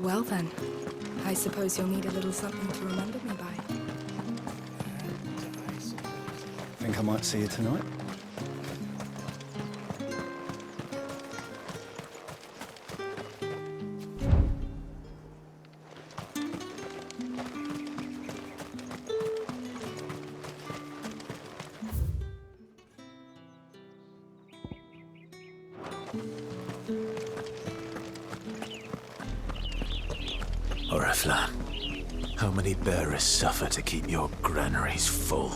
Well then, I suppose you'll need a little something to remember me by. Think I might see you tonight? Oriflamme, how many bearers suffer to keep your granaries full?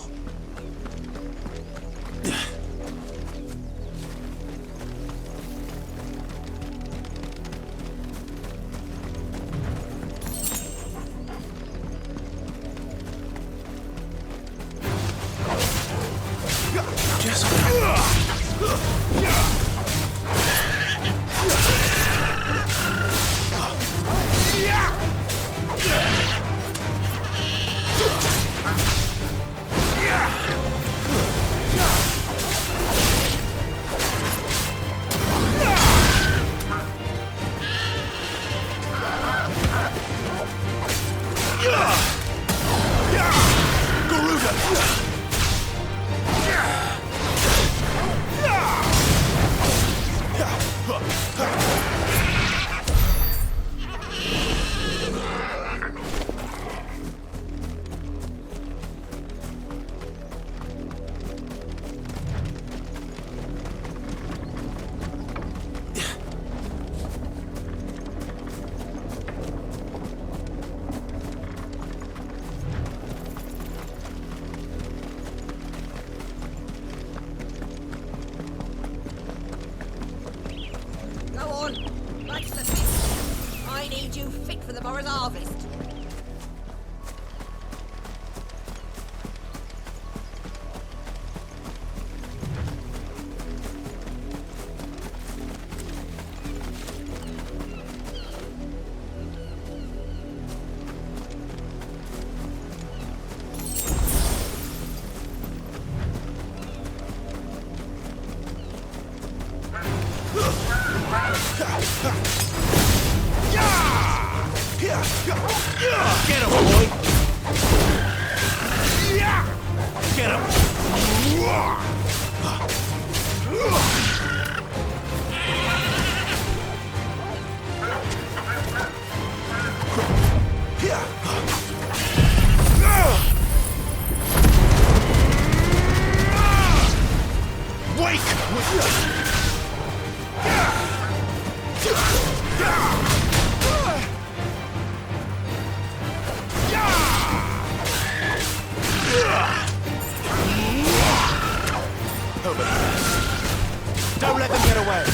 Get him, boy! Get him! Don't let them get away!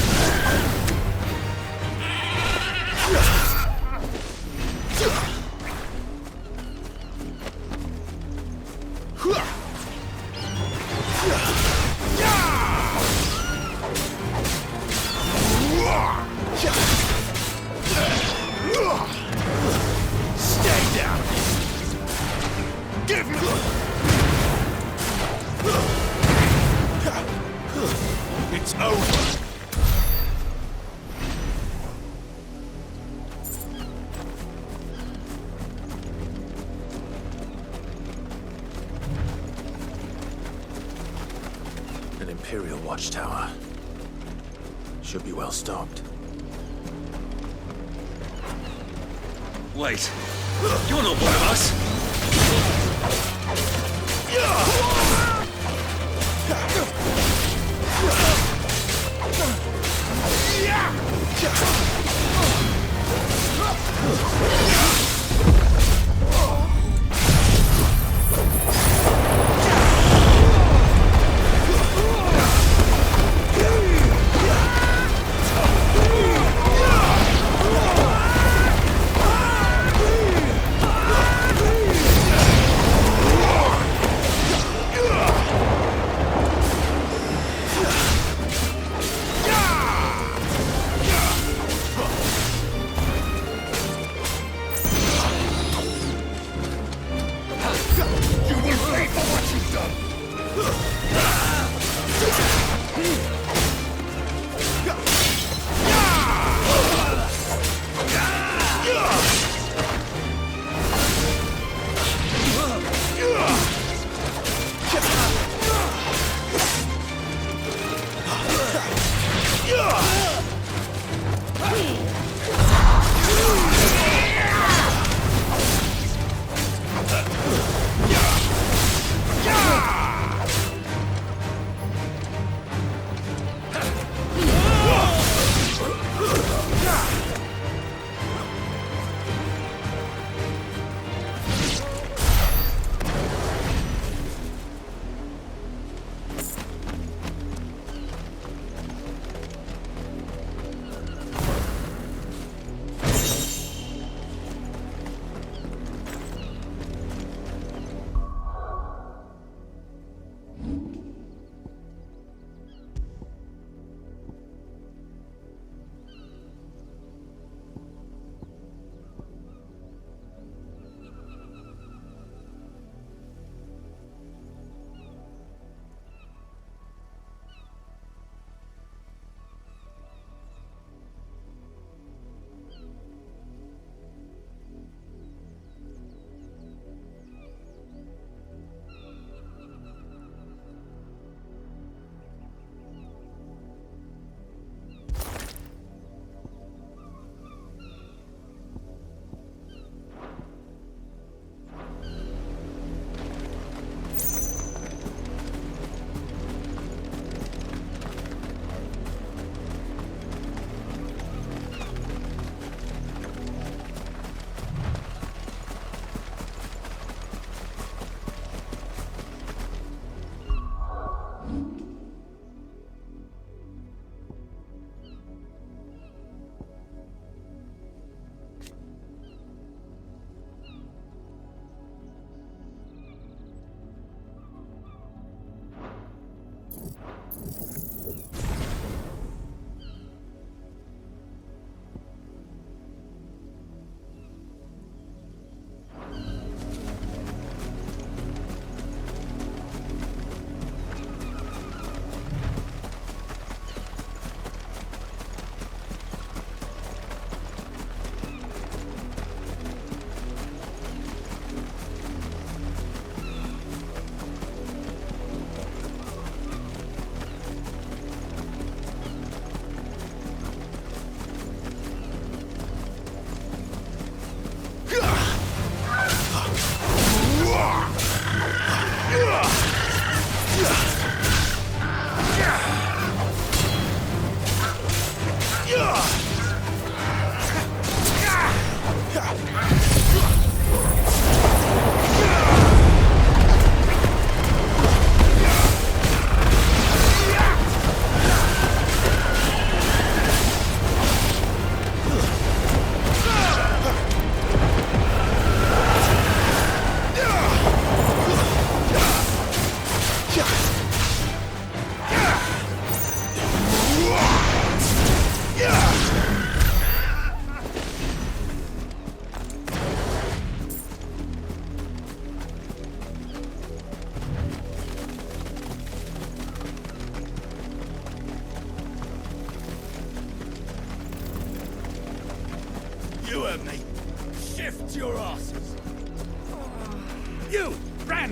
Stay down! Give me! It's over! An Imperial watchtower. Should be well stocked. Wait, you're not one of us!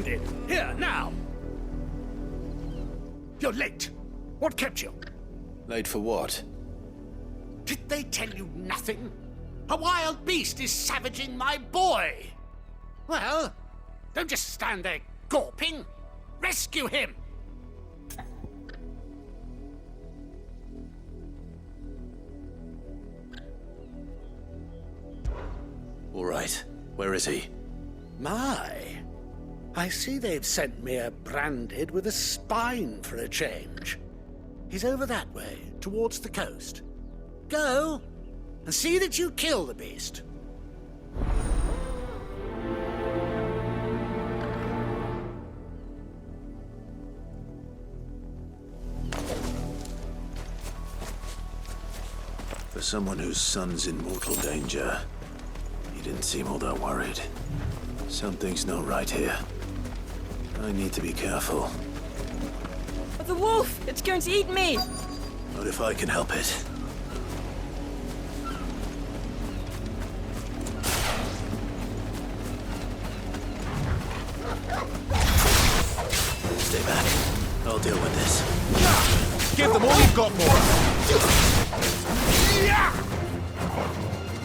branded. Here, now. You're late. What kept you? Late for what? Did they tell you nothing? A wild beast is savaging my boy. Well, don't just stand there gawping. Rescue him. All right. Where is he? My. I see they've sent me a branded with a spine for a change. He's over that way, towards the coast. Go, and see that you kill the beast. For someone whose son's in mortal danger, he didn't seem all that worried. Something's not right here. I need to be careful. But the wolf! It's going to eat me! Not if I can help it. Stay back. I'll deal with this. Give them all you've got, boy.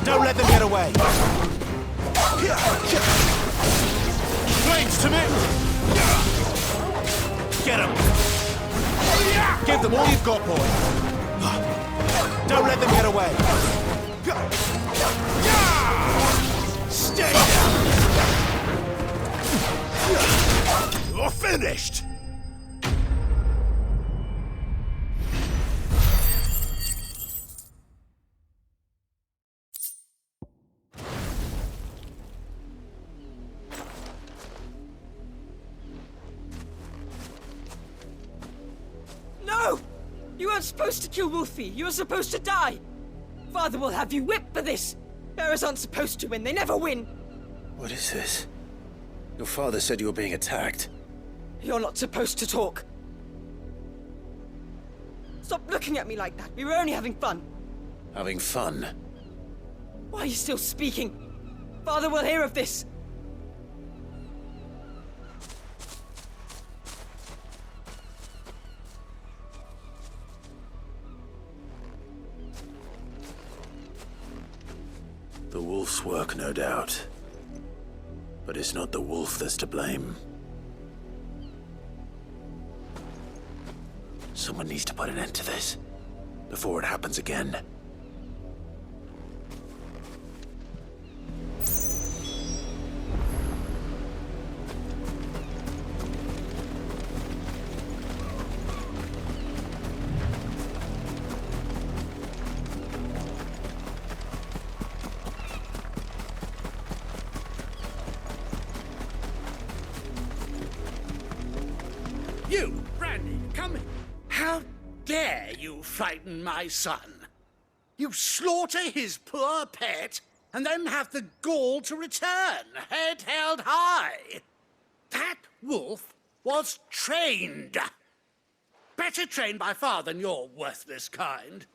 Don't let them get away. Flames to me! Get him! Give them all you've got, boy. Don't let them get away. Stay down! You're finished! No! You weren't supposed to kill Wolfie. You were supposed to die. Father will have you whipped for this. Bearers aren't supposed to win. They never win. What is this? Your father said you were being attacked. You're not supposed to talk. Stop looking at me like that. We were only having fun. Having fun? Why are you still speaking? Father will hear of this. The wolf's work, no doubt. But it's not the wolf that's to blame. Someone needs to put an end to this, before it happens again. You, Brandy, come in. How dare you frighten my son? You slaughter his poor pet, and then have the gall to return, head held high. That wolf was trained. Better trained by far than your worthless kind.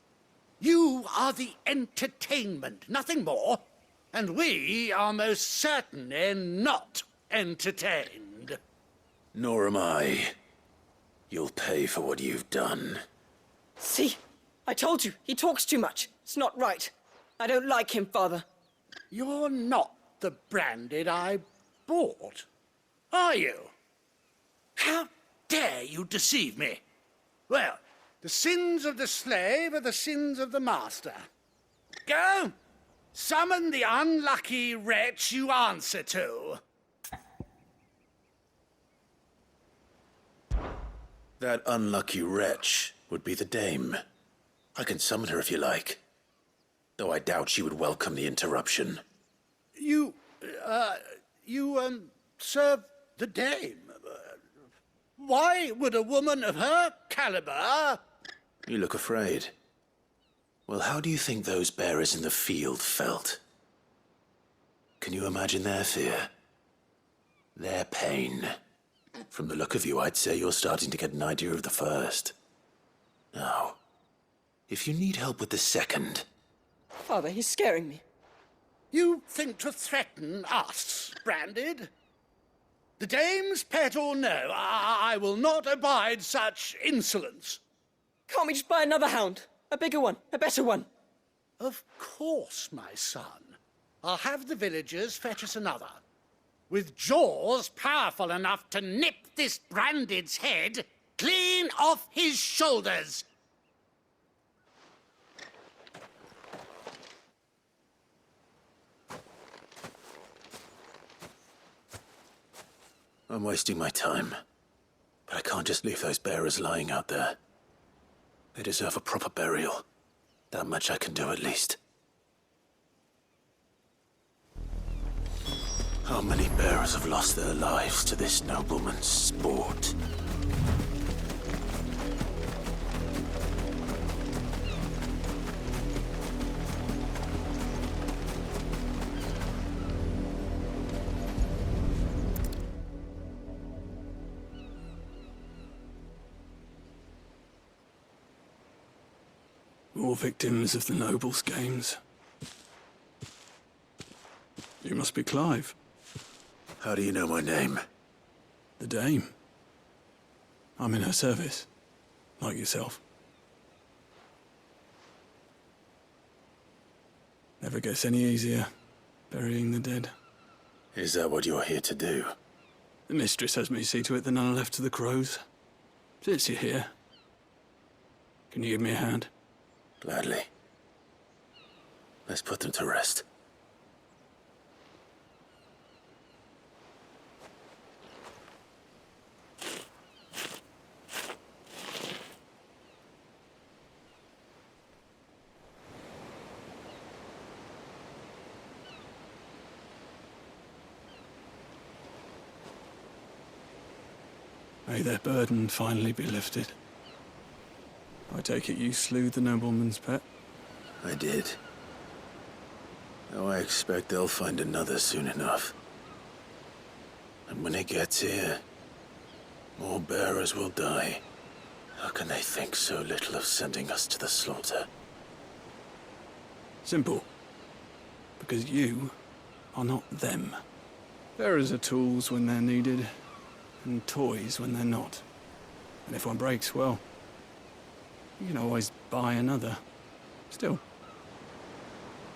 You are the entertainment, nothing more. And we are most certainly not entertained. Nor am I. You'll pay for what you've done. See? I told you. He talks too much. It's not right. I don't like him, Father. You're not the branded I bought, are you? How dare you deceive me? Well, the sins of the slave are the sins of the master. Go, summon the unlucky wretch you answer to. That unlucky wretch would be the dame. I can summon her if you like. Though I doubt she would welcome the interruption. You serve the dame. Why would a woman of her caliber... You look afraid. Well, how do you think those bearers in the field felt? Can you imagine their fear? Their pain? From the look of you, I'd say you're starting to get an idea of the first. Now, if you need help with the second... Father, he's scaring me. You think to threaten us, Branded? The dame's pet or no, I will not abide such insolence. Can't we just buy another hound? A bigger one, a better one. Of course, my son. I'll have the villagers fetch us another. With jaws powerful enough to nip this Branded's head clean off his shoulders. I'm wasting my time. But I can't just leave those bearers lying out there. They deserve a proper burial. That much I can do at least. How many bearers have lost their lives to this nobleman's sport? More victims of the nobles' games. You must be Clive. How do you know my name? The Dame. I'm in her service, like yourself. Never gets any easier, burying the dead. Is that what you're here to do? The mistress has me see to it that none are left to the crows. Since you're here, can you give me a hand? Gladly. Let's put them to rest. May their burden finally be lifted. I take it you slew the nobleman's pet? I did. Now I expect they'll find another soon enough. And when it gets here, more bearers will die. How can they think so little of sending us to the slaughter? Simple. Because you are not them. Bearers are tools when they're needed, and toys when they're not. And if one breaks, well, you can always buy another. Still,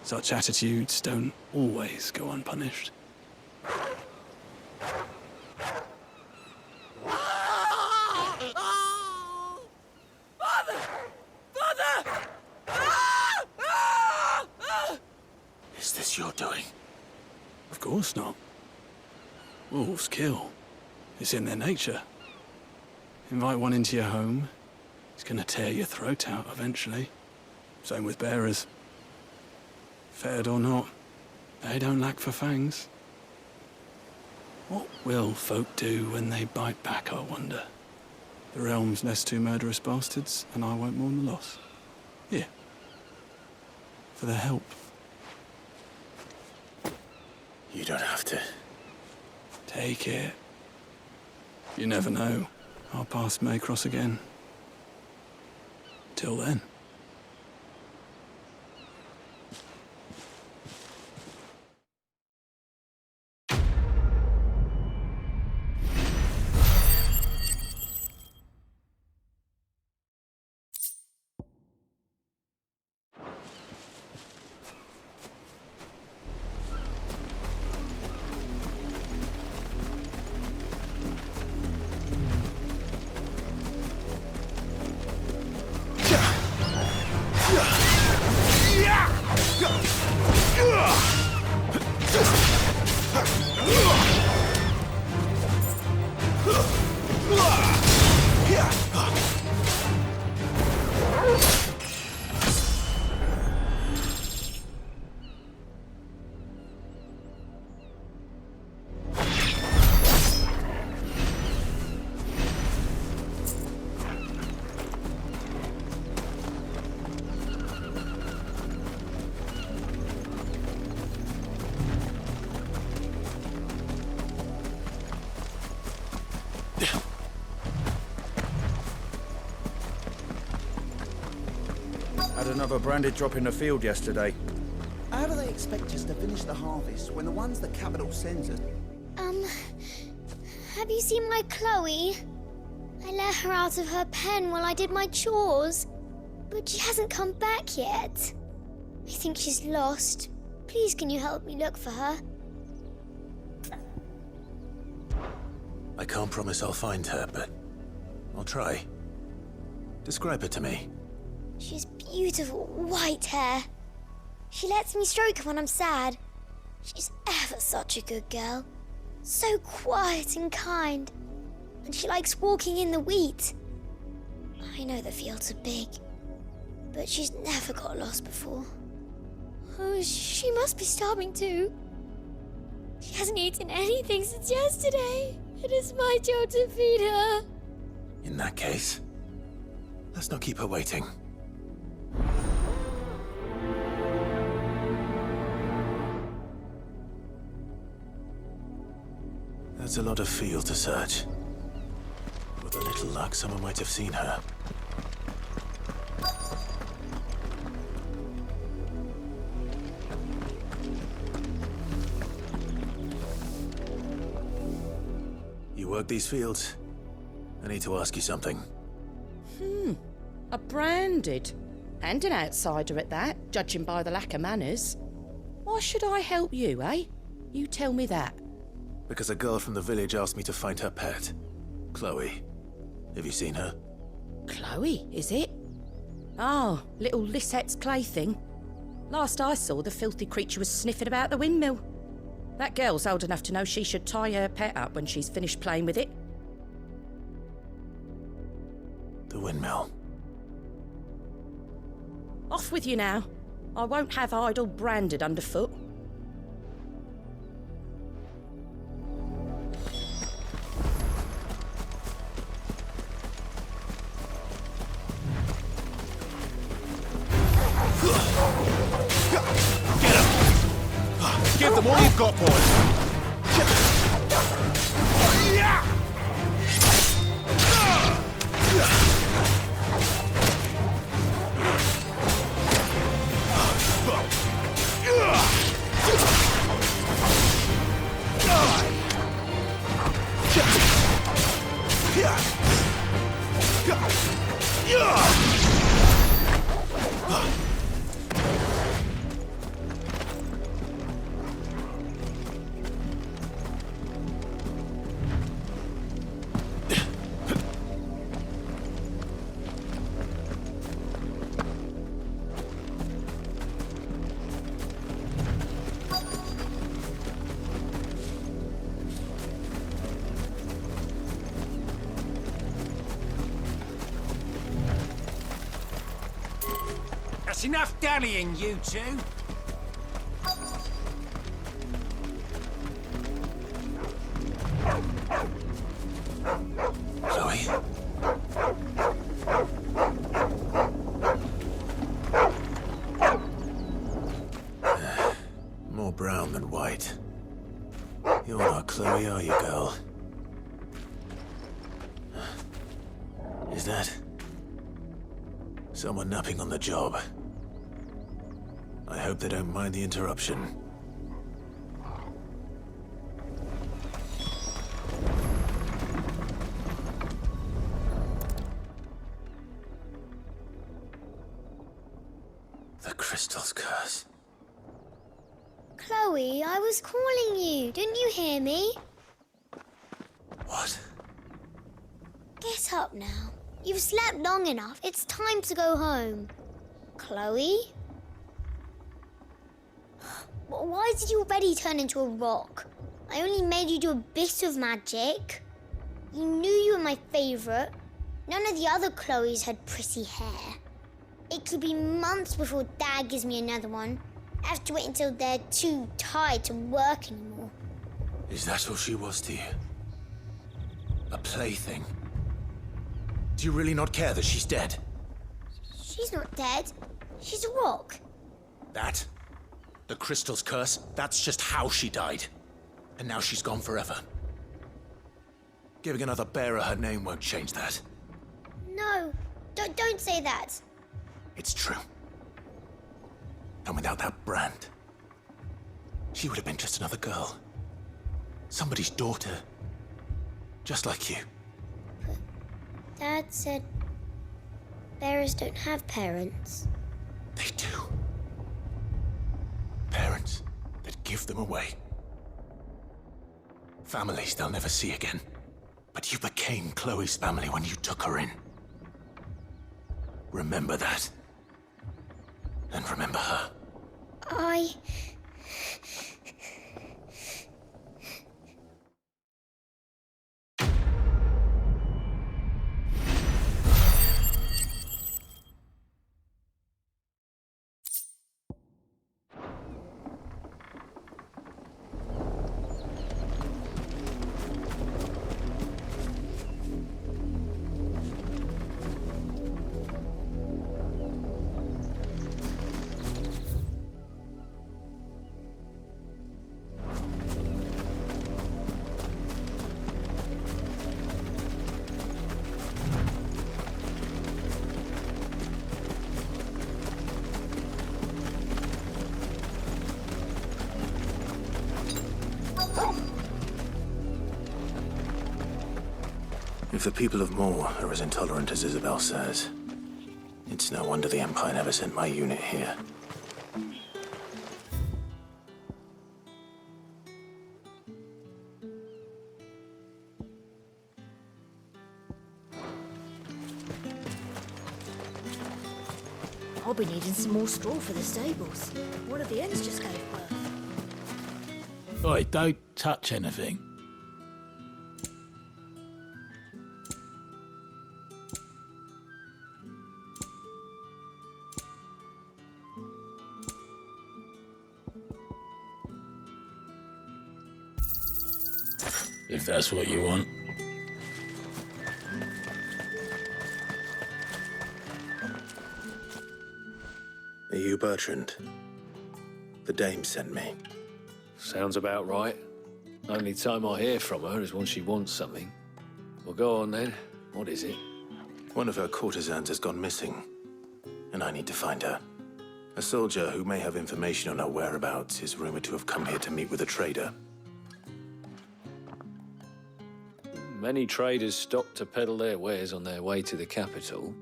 such attitudes don't always go unpunished. Father! Father! Is this your doing? Of course not. Wolves kill. It's in their nature. Invite one into your home, he's gonna tear your throat out eventually. Same with bearers. Fed or not, they don't lack for fangs. What will folk do when they bite back, I wonder? The realm's less two murderous bastards, and I won't mourn the loss. Here. For their help. You don't have to. Take it. You never know. Our paths may cross again. Till then. Had another branded drop in the field yesterday. How do they expect us to finish the harvest when the ones the capital sends us? Have you seen my Chloe? I let her out of her pen while I did my chores, but she hasn't come back yet. I think she's lost. Please, can you help me look for her? I can't promise I'll find her, but I'll try. Describe her to me. She has beautiful white hair. She lets me stroke her when I'm sad. She's ever such a good girl. So quiet and kind. And she likes walking in the wheat. I know the fields are big, but she's never got lost before. Oh, she must be starving too. She hasn't eaten anything since yesterday. It is my job to feed her. In that case, let's not keep her waiting. That's a lot of field to search. With a little luck, someone might have seen her. You work these fields? I need to ask you something. A branded. And an outsider at that, judging by the lack of manners. Why should I help you, eh? You tell me that. Because a girl from the village asked me to find her pet, Chloe. Have you seen her? Chloe, is it? Oh, little Lisette's plaything. Last I saw, the filthy creature was sniffing about the windmill. That girl's old enough to know she should tie her pet up when she's finished playing with it. The windmill. Off with you now. I won't have idle branded underfoot. Give them all you've got, boys! That's enough dallying, you two. Chloe? More brown than white. You're not Chloe, are you, girl? Is that someone napping on the job? I hope they don't mind the interruption. The crystal's curse. Chloe, I was calling you. Didn't you hear me? What? Get up now. You've slept long enough. It's time to go home. Chloe? Why did you already turn into a rock? I only made you do a bit of magic. You knew you were my favorite. None of the other Chloes had pretty hair. It could be months before Dad gives me another one. I have to wait until they're too tired to work anymore. Is that all she was to you? A plaything? Do you really not care that she's dead? She's not dead. She's a rock. That? The crystal's curse? That's just how she died. And now she's gone forever. Giving another bearer her name won't change that. No, don't say that. It's true. And without that brand, she would have been just another girl. Somebody's daughter. just like you. Dad said bearers don't have parents. They do. Parents that give them away. Families they'll never see again. But you became Chloe's family when you took her in. Remember that. And remember her. If the people of Moor are as intolerant as Isabel says, it's no wonder the Empire never sent my unit here. I'll be needing some more straw for the stables. One of the hens just gave birth. Oi, don't touch anything. If that's what you want. Are you Bertrand? The dame sent me. Sounds about right. Only time I hear from her is when she wants something. Well, go on then. What is it? One of her courtesans has gone missing, and I need to find her. A soldier who may have information on her whereabouts is rumored to have come here to meet with a trader. Many traders stop to peddle their wares on their way to the capital,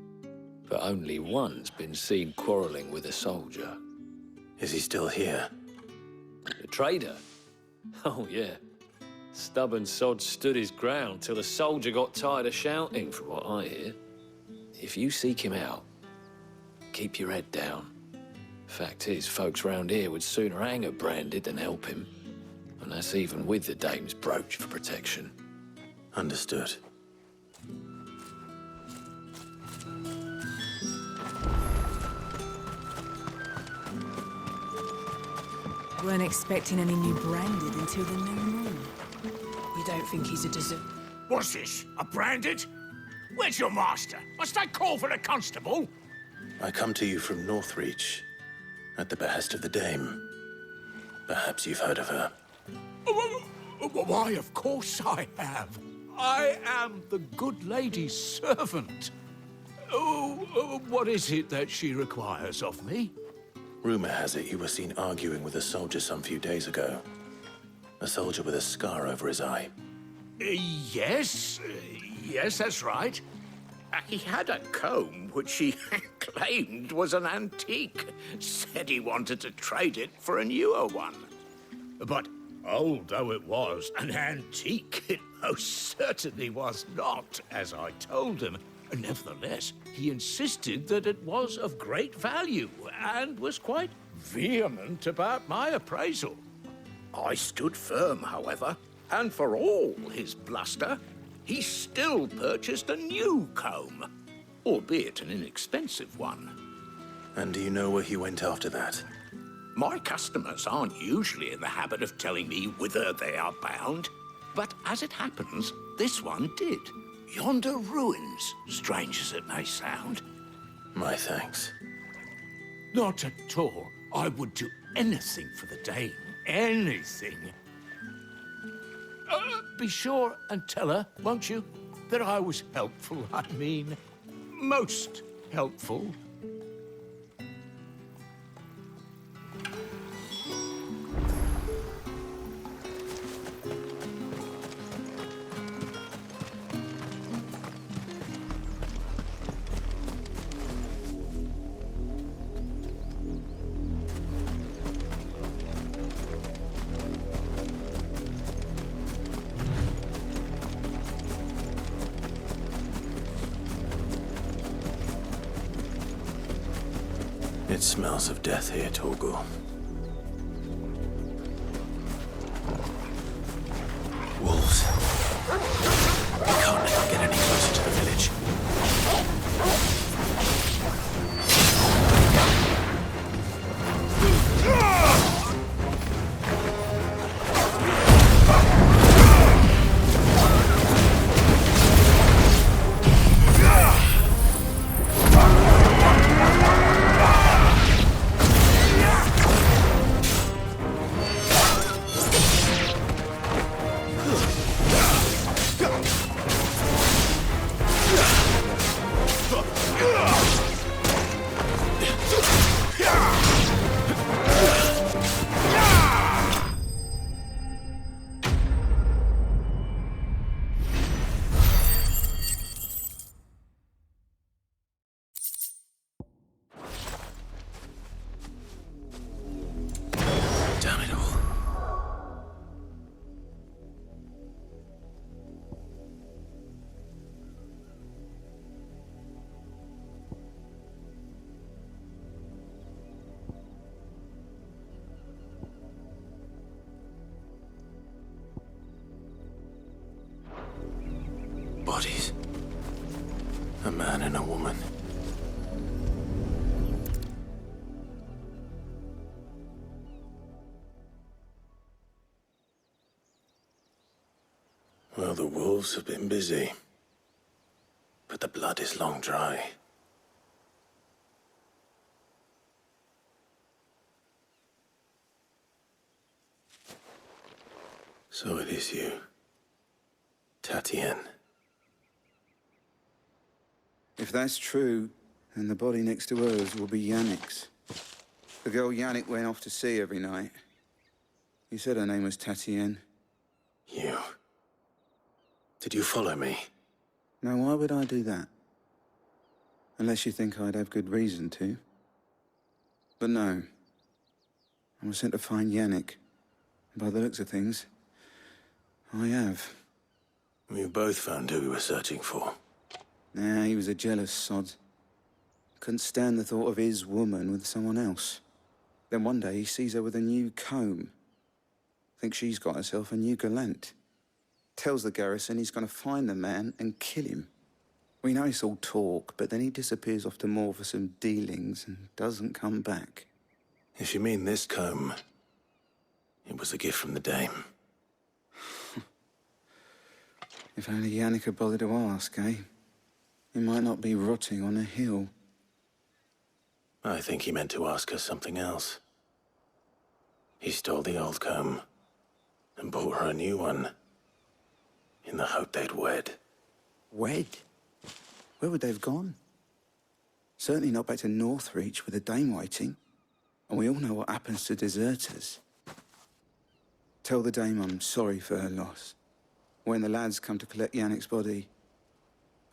but only one's been seen quarrelling with a soldier. Is he still here? The trader? Oh, yeah. Stubborn sod stood his ground till the soldier got tired of shouting, from what I hear. If you seek him out, keep your head down. Fact is, folks round here would sooner hang a branded than help him. And that's even with the dame's brooch for protection. Understood. Weren't expecting any new branded until the new moon. You don't think he's a deserter? What's this? A branded? Where's your master? Must I call for a constable? I come to you from Northreach, at the behest of the dame. Perhaps you've heard of her. Why, of course I have. I am the good lady's servant. What is it that she requires of me? Rumor has it you were seen arguing with a soldier some few days ago. A soldier with a scar over his eye. Yes, that's right. He had a comb which he claimed was an antique. Said he wanted to trade it for a newer one. But old though it was, an antique it most certainly was not, as I told him. Nevertheless, he insisted that it was of great value and was quite vehement about my appraisal. I stood firm, however, and for all his bluster, he still purchased a new comb, albeit an inexpensive one. And do you know where he went after that? My customers aren't usually in the habit of telling me whither they are bound, but as it happens, this one did. Yonder ruins, strange as it may sound. My thanks. Not at all. I would do anything for the dame. Anything. Be sure and tell her, won't you, that I was helpful. I mean, most helpful. It smells of death here, Torgal. Wolves. We can't let them get any closer to the village. Damn it all. Bodies. A man and a woman. Well, the wolves have been busy. But the blood is long dry. So it is you, Tatienne. If that's true, then the body next to hers will be Yannick's. The girl Yannick went off to see every night. He said her name was Tatienne. You. Did you follow me? Now, why would I do that? Unless you think I'd have good reason to. But no. I was sent to find Yannick. By the looks of things, I have. We both found who we were searching for. Nah, he was a jealous sod. Couldn't stand the thought of his woman with someone else. Then one day he sees her with a new comb. Thinks she's got herself a new gallant. Tells the garrison he's going to find the man and kill him. We know it's all talk, but then he disappears off to Moor for some dealings and doesn't come back. If you mean this comb, it was a gift from the dame. If only Yannick had bothered to ask, eh? He might not be rotting on a hill. I think he meant to ask her something else. He stole the old comb and bought her a new one in the hope they'd wed. Wed? Where would they have gone? Certainly not back to Northreach with a dame waiting. And we all know what happens to deserters. Tell the dame I'm sorry for her loss. When the lads come to collect Yannick's body,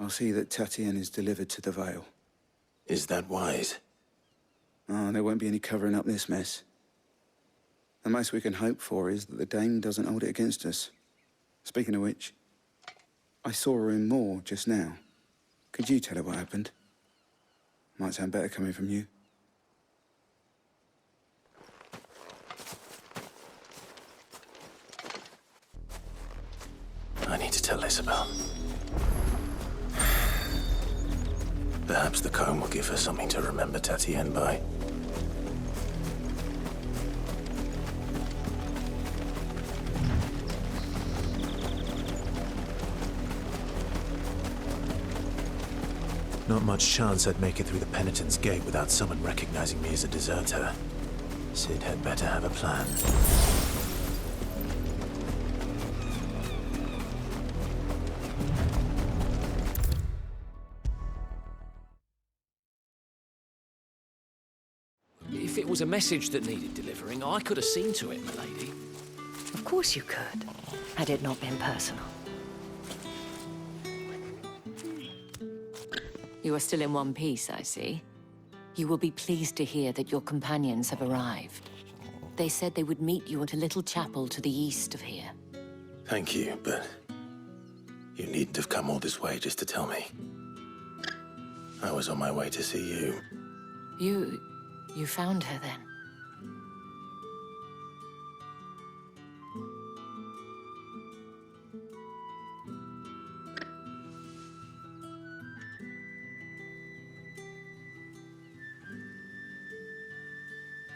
I'll see that Tatienne is delivered to the Vale. Is that wise? Oh, there won't be any covering up this mess. The most we can hope for is that the dame doesn't hold it against us. Speaking of which, I saw her in Moor just now. Could you tell her what happened? Might sound better coming from you. I need to tell Isabel. Perhaps the comb will give her something to remember Tatienne by. Not much chance I'd make it through the Penitent's Gate without someone recognizing me as a deserter. Sid had better have a plan. If it was a message that needed delivering, I could have seen to it, milady. Of course you could, had it not been personal. You are still in one piece, I see. You will be pleased to hear that your companions have arrived. They said they would meet you at a little chapel to the east of here. Thank you, but you needn't have come all this way just to tell me. I was on my way to see you. You found her then?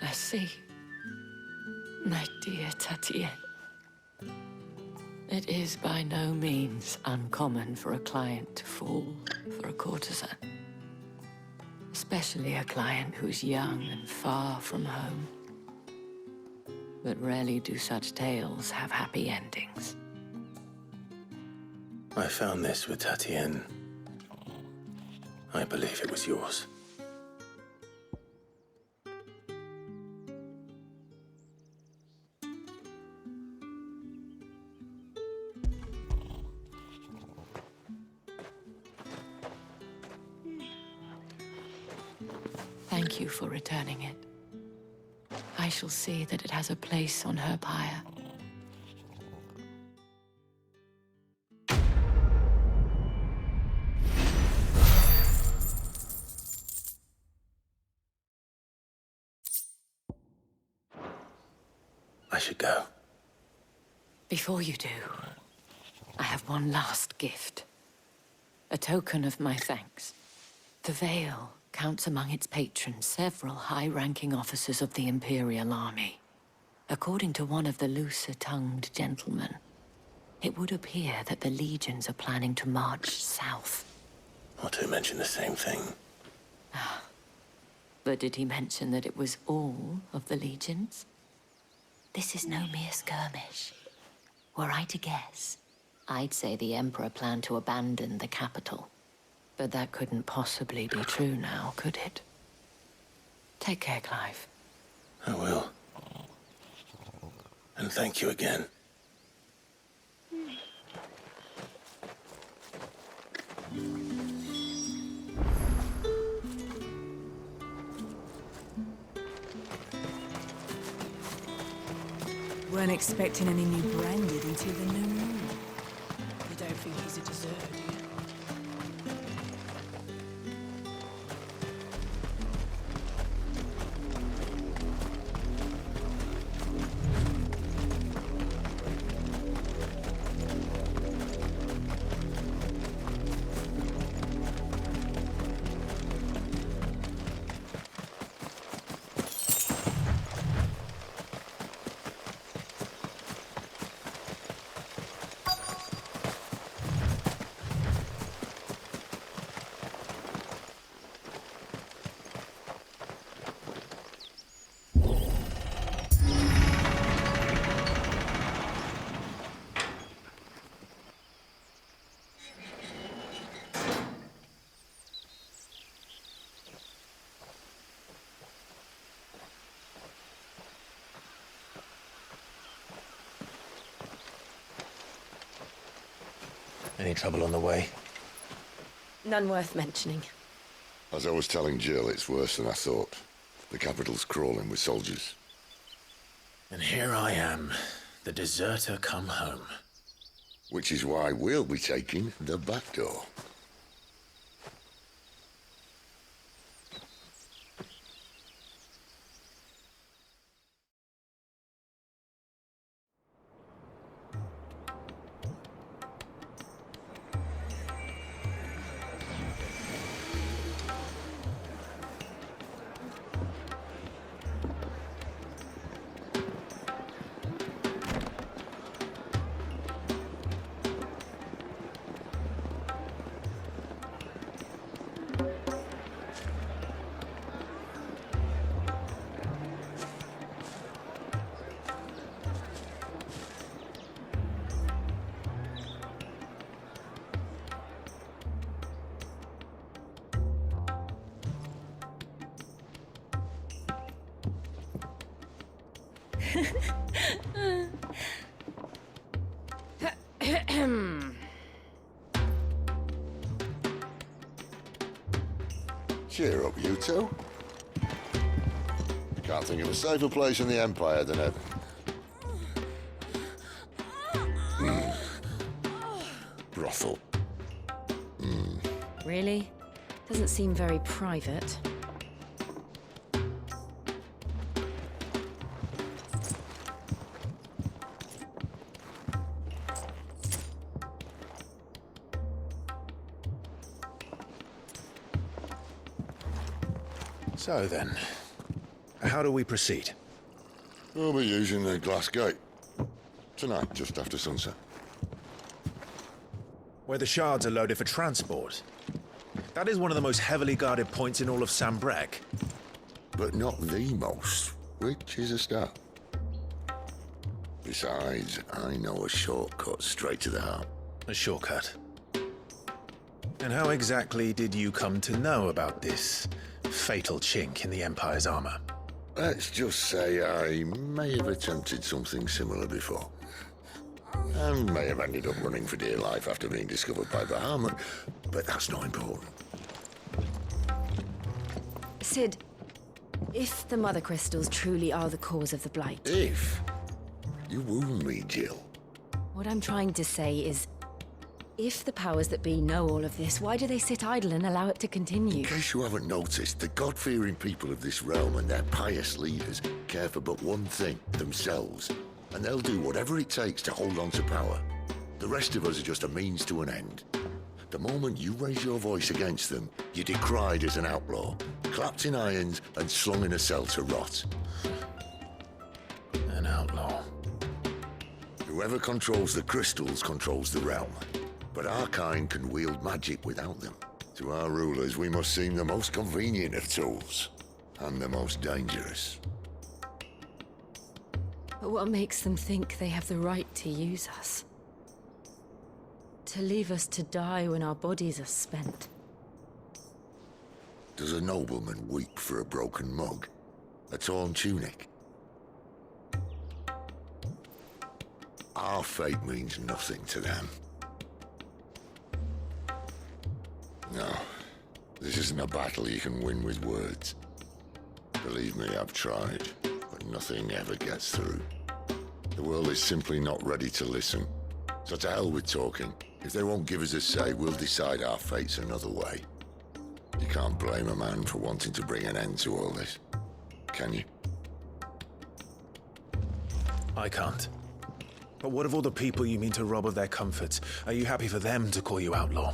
I see. My dear Tatienne. It is by no means uncommon for a client to fall for a courtesan. Especially a client who's young and far from home. But rarely do such tales have happy endings. I found this with Tatienne. I believe it was yours. Thank you for returning it. I shall see that it has a place on her pyre. I should go. Before you do, I have one last gift. A token of my thanks. The Veil counts among its patrons several high-ranking officers of the Imperial Army. According to one of the looser-tongued gentlemen, it would appear that the legions are planning to march south. Not to mention the same thing. But did he mention that it was all of the legions? This is no mere skirmish. Were I to guess, I'd say the Emperor planned to abandon the capital. But that couldn't possibly be true now, could it? Take care, Clive. I will. And thank you again. Weren't expecting any new branded until the new moon. You don't think he's a deserter, do you? Any trouble on the way? None worth mentioning. As I was telling Jill, it's worse than I thought. The capital's crawling with soldiers. And here I am, the deserter come home. Which is why we'll be taking the back door. Cheer up, you two. Can't think of a safer place in the Empire than heaven. Brothel. Really? Doesn't seem very private. So then, how do we proceed? We'll be using the glass gate. Tonight, just after sunset. Where the shards are loaded for transport. That is one of the most heavily guarded points in all of Sambrec. But not the most, which is a start. Besides, I know a shortcut straight to the heart. A shortcut? And how exactly did you come to know about this fatal chink in the Empire's armor? Let's just say I may have attempted something similar before. And may have ended up running for dear life after being discovered by Bahamut, but that's not important. Sid, if the Mother Crystals truly are the cause of the Blight... If? You wound me, Jill. What I'm trying to say is, if the powers that be know all of this, why do they sit idle and allow it to continue? In case you haven't noticed, the God-fearing people of this realm and their pious leaders care for but one thing, themselves. And they'll do whatever it takes to hold on to power. The rest of us are just a means to an end. The moment you raise your voice against them, you're decried as an outlaw, clapped in irons and slung in a cell to rot. An outlaw. Whoever controls the crystals controls the realm. But our kind can wield magic without them. To our rulers, we must seem the most convenient of tools. And the most dangerous. But what makes them think they have the right to use us? To leave us to die when our bodies are spent? Does a nobleman weep for a broken mug? A torn tunic? Our fate means nothing to them. No, this isn't a battle you can win with words. Believe me, I've tried, but nothing ever gets through. The world is simply not ready to listen. So to hell with talking. If they won't give us a say, we'll decide our fates another way. You can't blame a man for wanting to bring an end to all this, can you? I can't. But what of all the people you mean to rob of their comforts? Are you happy for them to call you outlaw?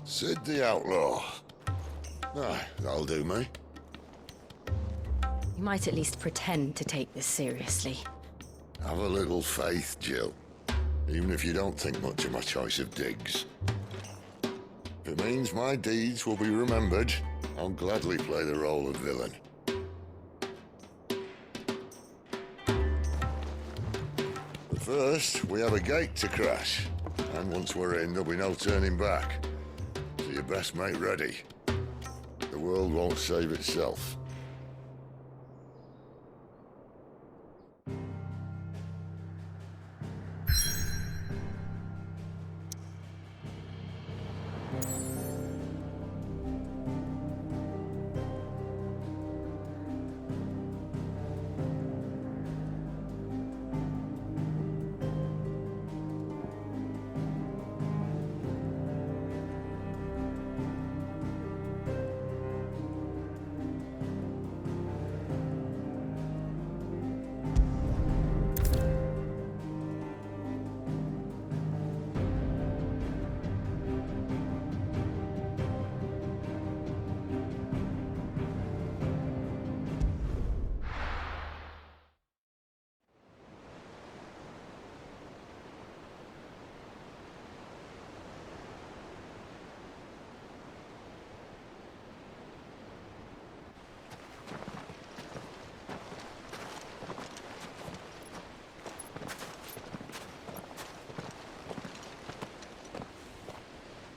Sid the Outlaw. Aye, that'll do me. You might at least pretend to take this seriously. Have a little faith, Jill. Even if you don't think much of my choice of digs. If it means my deeds will be remembered, I'll gladly play the role of villain. But first, we have a gate to crash. And once we're in, there'll be no turning back. So you best make ready. The world won't save itself.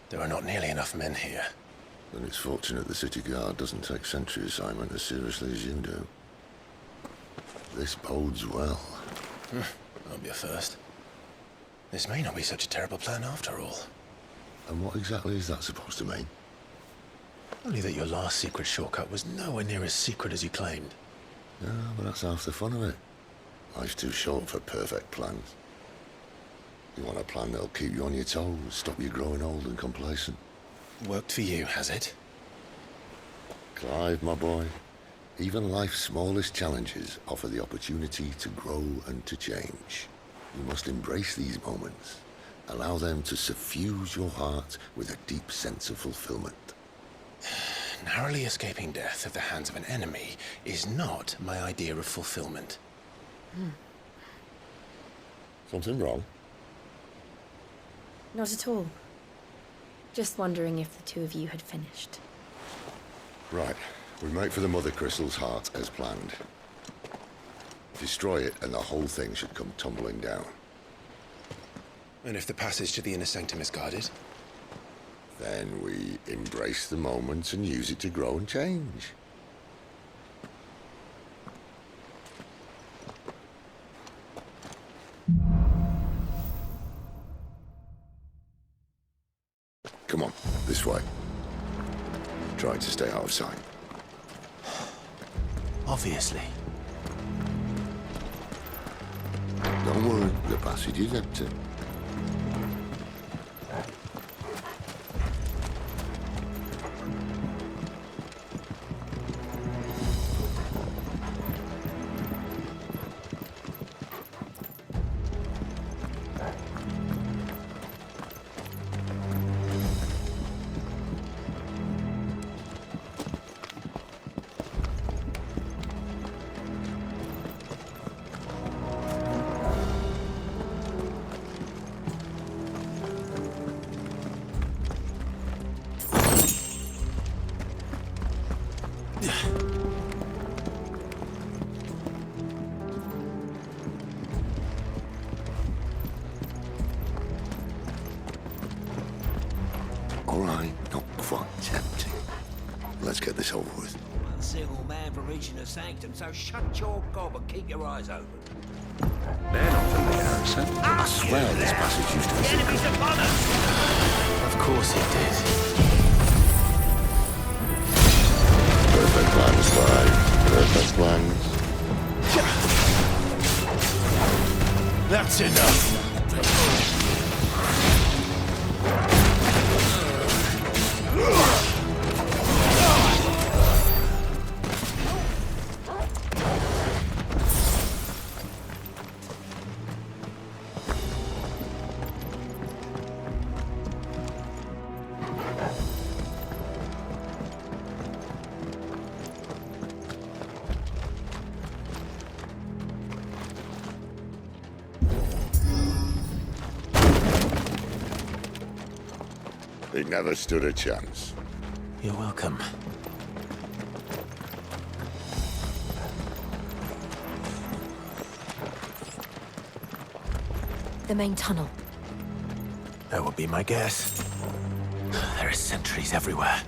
There are not nearly enough men here. Then it's fortunate the city guard doesn't take sentry assignment as seriously as you do. This bodes well. That'll be a first. This may not be such a terrible plan after all. And what exactly is that supposed to mean? Only that your last secret shortcut was nowhere near as secret as you claimed. Yeah, but that's half the fun of it. Life's too short for perfect plans. You want a plan that'll keep you on your toes, stop you growing old and complacent. Worked for you, has it? Clive, my boy, even life's smallest challenges offer the opportunity to grow and to change. You must embrace these moments. Allow them to suffuse your heart with a deep sense of fulfillment. Narrowly escaping death at the hands of an enemy is not my idea of fulfillment. Something wrong? Not at all. Just wondering if the two of you had finished. Right. We make for the Mother Crystal's heart as planned. Destroy it and the whole thing should come tumbling down. And if the passage to the inner sanctum is guarded? Then we embrace the moment and use it to grow and change. Come on, this way. Try to stay out of sight. Obviously. Don't worry, the passage is empty. All right, not quite tempting. Let's get this over with. One single man for reaching the sanctum, so shut your gob and keep your eyes open. They're not from the Harrison. I swear this passage used to be... The enemy's upon us! Of course it did. Perfect plans, Clive. Perfect plans. That's enough. He never stood a chance. You're welcome. The main tunnel. That would be my guess. There are sentries everywhere.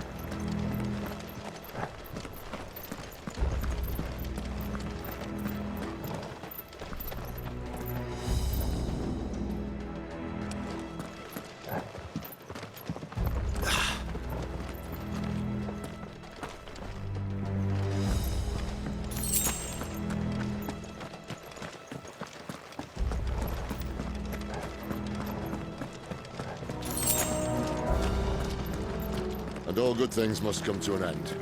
And all good things must come to an end.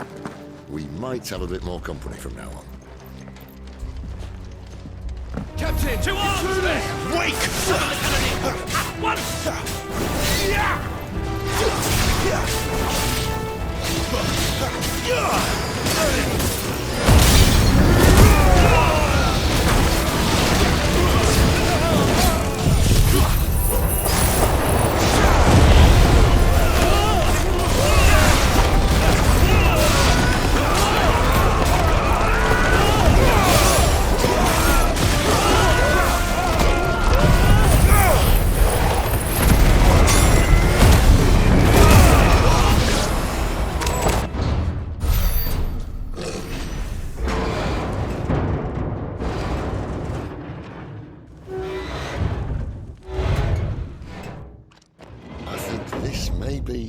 We might have a bit more company from now on. Captain! To arms! Wake! At once!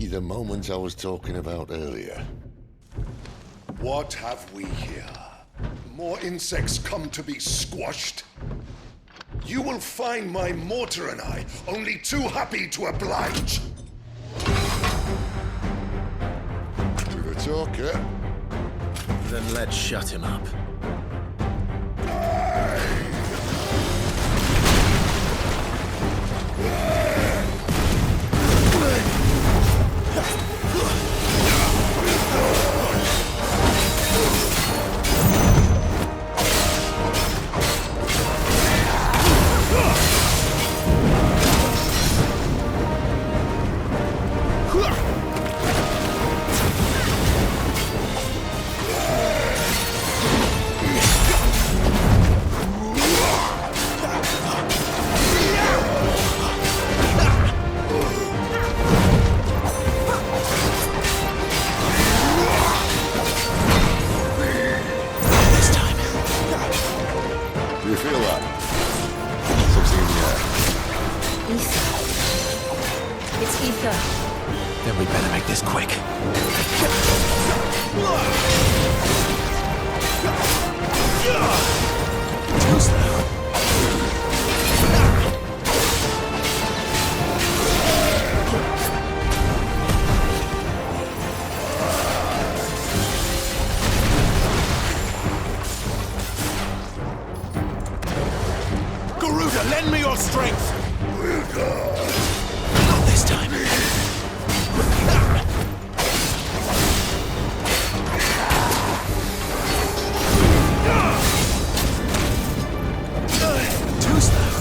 The moment I was talking about earlier. What have we here? More insects come to be squashed? You will find my mortar and I only too happy to oblige. To the talker. Then let's shut him up. Then we better make this quick. Too slow. Garuda, lend me your strength! Not this time. Too slow.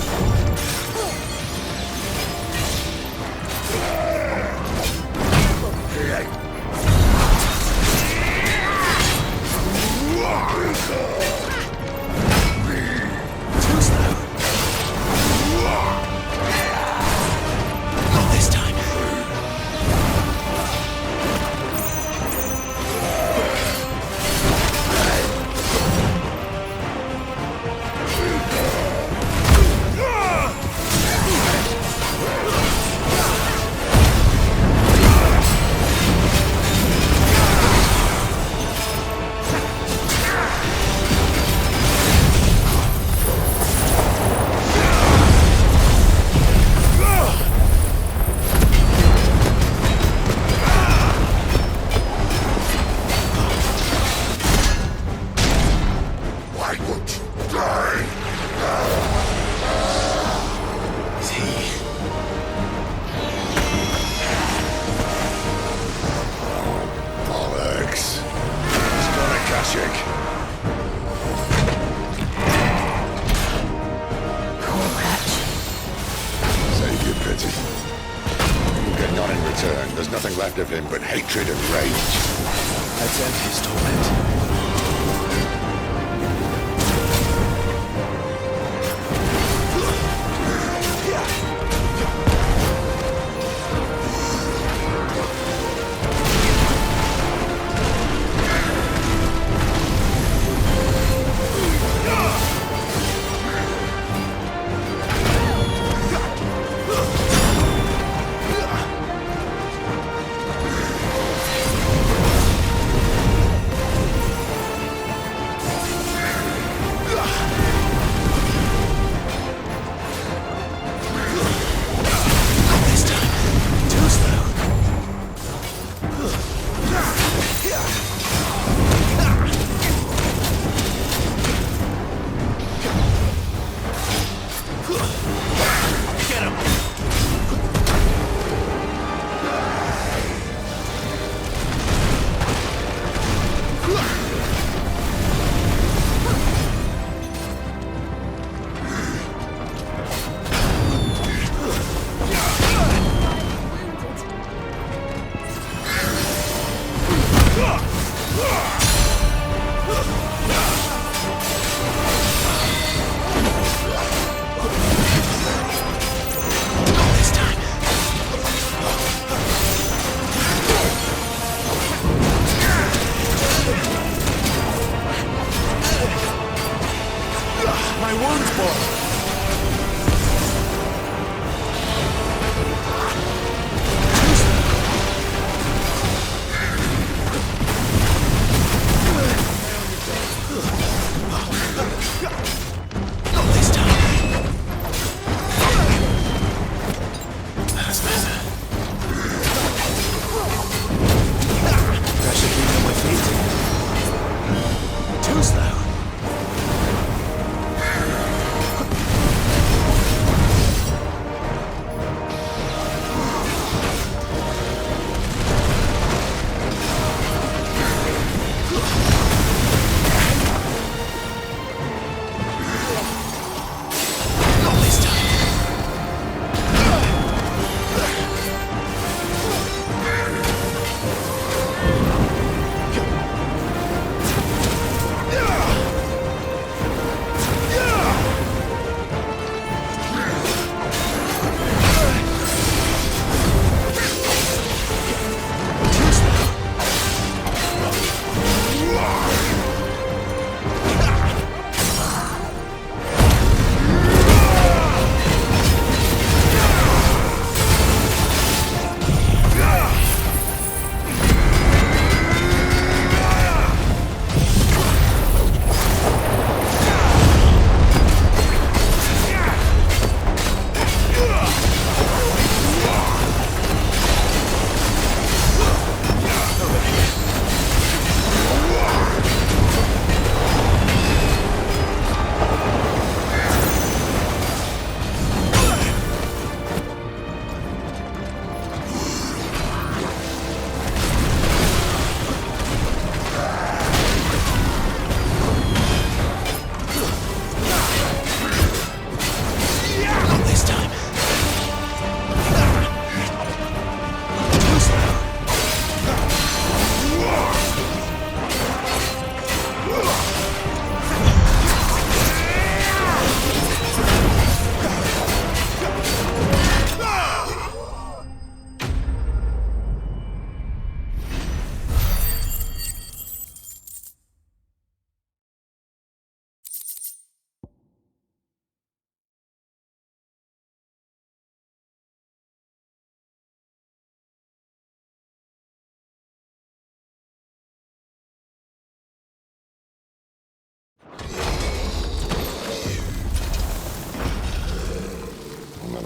Too slow. Not this time. Why won't you die? Is he? Bollocks. It's gonna Kashyyyk. Poor wretch. Save your pity. You'll get none in return. There's nothing left of him but hatred and rage. Let's end his torment.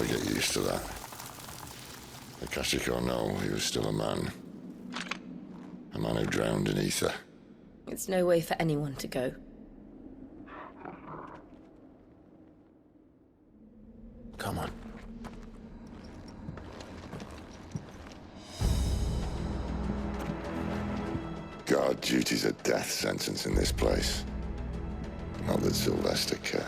get used to that. The Kashik or no, he was still a man. A man who drowned in ether. It's no way for anyone to go. Come on. Guard duty's a death sentence in this place. Not that Sylvester cares.